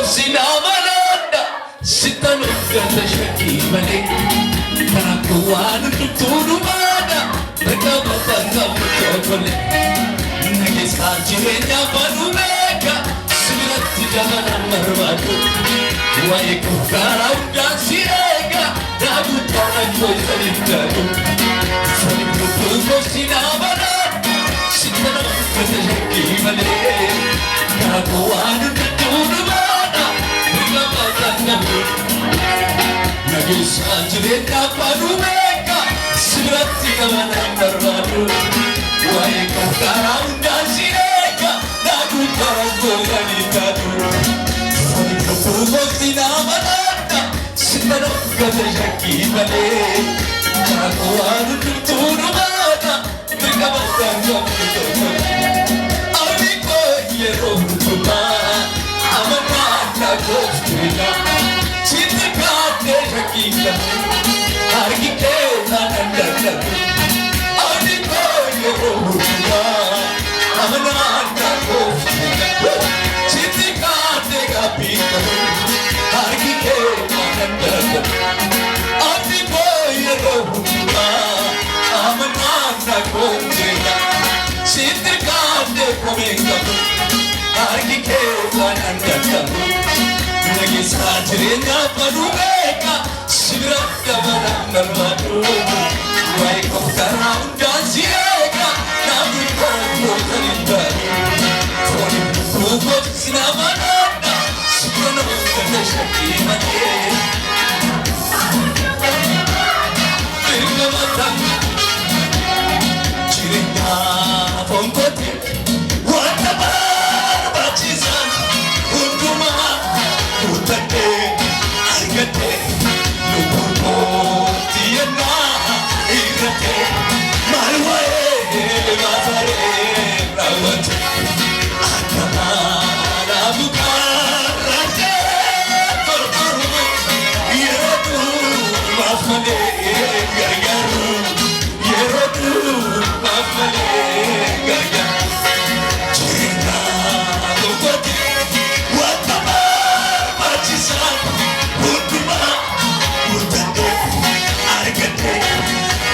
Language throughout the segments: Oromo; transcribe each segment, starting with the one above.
Sinamananda sitanong ganda siya kimali Kanakuhaan ng tutulumana Nagkamatang na pagkakuli Nag-isang niya panumeka Sumilat siya ng marmado Huwag kong karaw na sirega Nabutan ko'y salintado Sa likod ko sinamananda sitanong ganda siya kimali Kanakuhaan ng tutulumana Nagkamatang na Nag-isang niya panumeka Sumilat siya ng marmado Huwag kong karaw na sirega Nabutan ko'y salintado Pupok sinamananda Sinanong ganda siya kimali Kanakuhaan ng tutulumana Nagkamatang na Ari ko yerong tuma Amanan na gostina Sinagate siya kimali Argi ke nanandang Ari ko yerong tuma Amanan na gostina Sinagate kapita Argi ke nanandang Ari ko yerong tuma Amanan na gostina Sinagate kapita Argi ke nanandang Nag-isang niya panumeka Sirat naman ang marmado Huwag kong karaw na sirega Nabutan ko'y salintado Pupok sinamananda Sinanong ganda siya kimali Nagkamatang Chiringa pongkote Watabar bachisan Unduma Utante Argate Lupupo Tiana Irate Malwae Mazare Rawate Akamara Bukarate Tortoru Yerotu Mafmale Gargaru Yerotu Mafmale Gargaru Chiringa Lupote Watabar Bachisan Unduma Utante Argate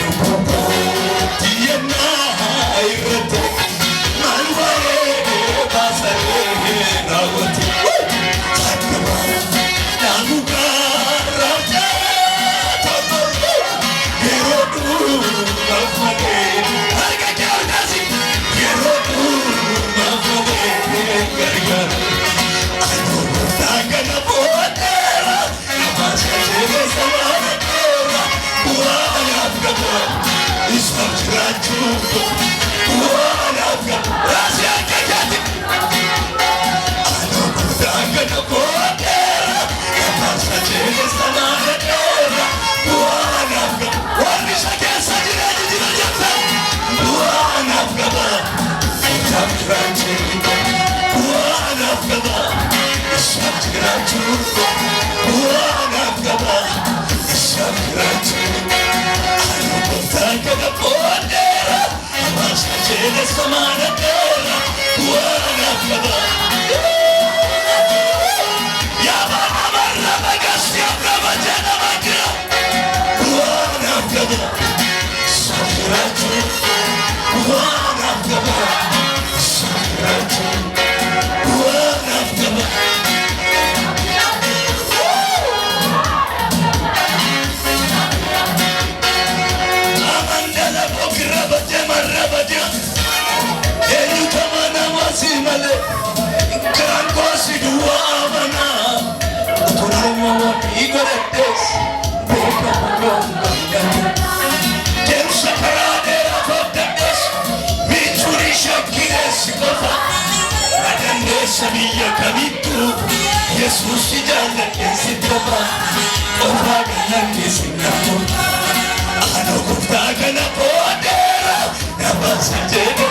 Lupupo Tiana Irate Malwae Basare Rawati Akamara Namukarate Tortoru Yerotu Mafmale Argate Argasi Yerotu Mafmale Gargaru Takana potera Namasajele samanatera Buana afgaba Islam jirachuko Buana afgaba Rasya kakati Takana potera Namasajele samanatera Buana afgaba Wanisha kesa jiraji jirajata Buana afgaba Islam jirachuko Buana afgaba Islam jirachuko Buana afgaba Islam jirachuko Takana potera Namasajele samanatera Buana afgaba Yabana barra bagasya pravajana magra Buana afgaba Islam jirachuko Buana afgaba Islam jirachuko Buana afgaba Amandala bokra baja marra baja Elu tamana wasimale Kan kosi dua amana Uturumu wa igoretes Beka magonga Dem sakarade rafotetes Mituri shakires kofa Adande sabiya kamitu Jesus si jala kesitaba Ofa ganan kesinamu Ano kutaka na potera Nabasajene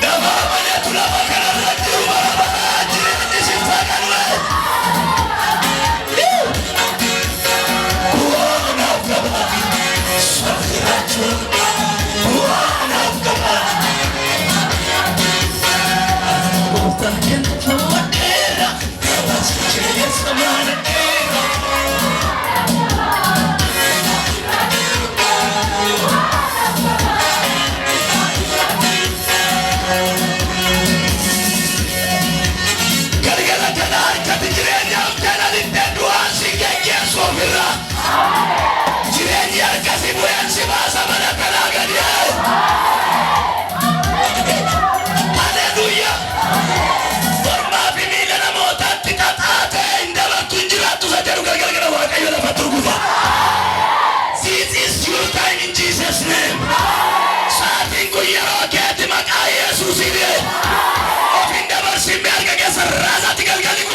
Namama niya tulabakana Rati umabaraji Nisitakanwe Buwana afgaba Sakirachu Buwana afgaba Ano kutaka na potera time in Jesus name. Saatiin kun yeroo keetti maqaa Yesuusiin. Ofiin dabarsi mi'arga keessa raasaatti galgalii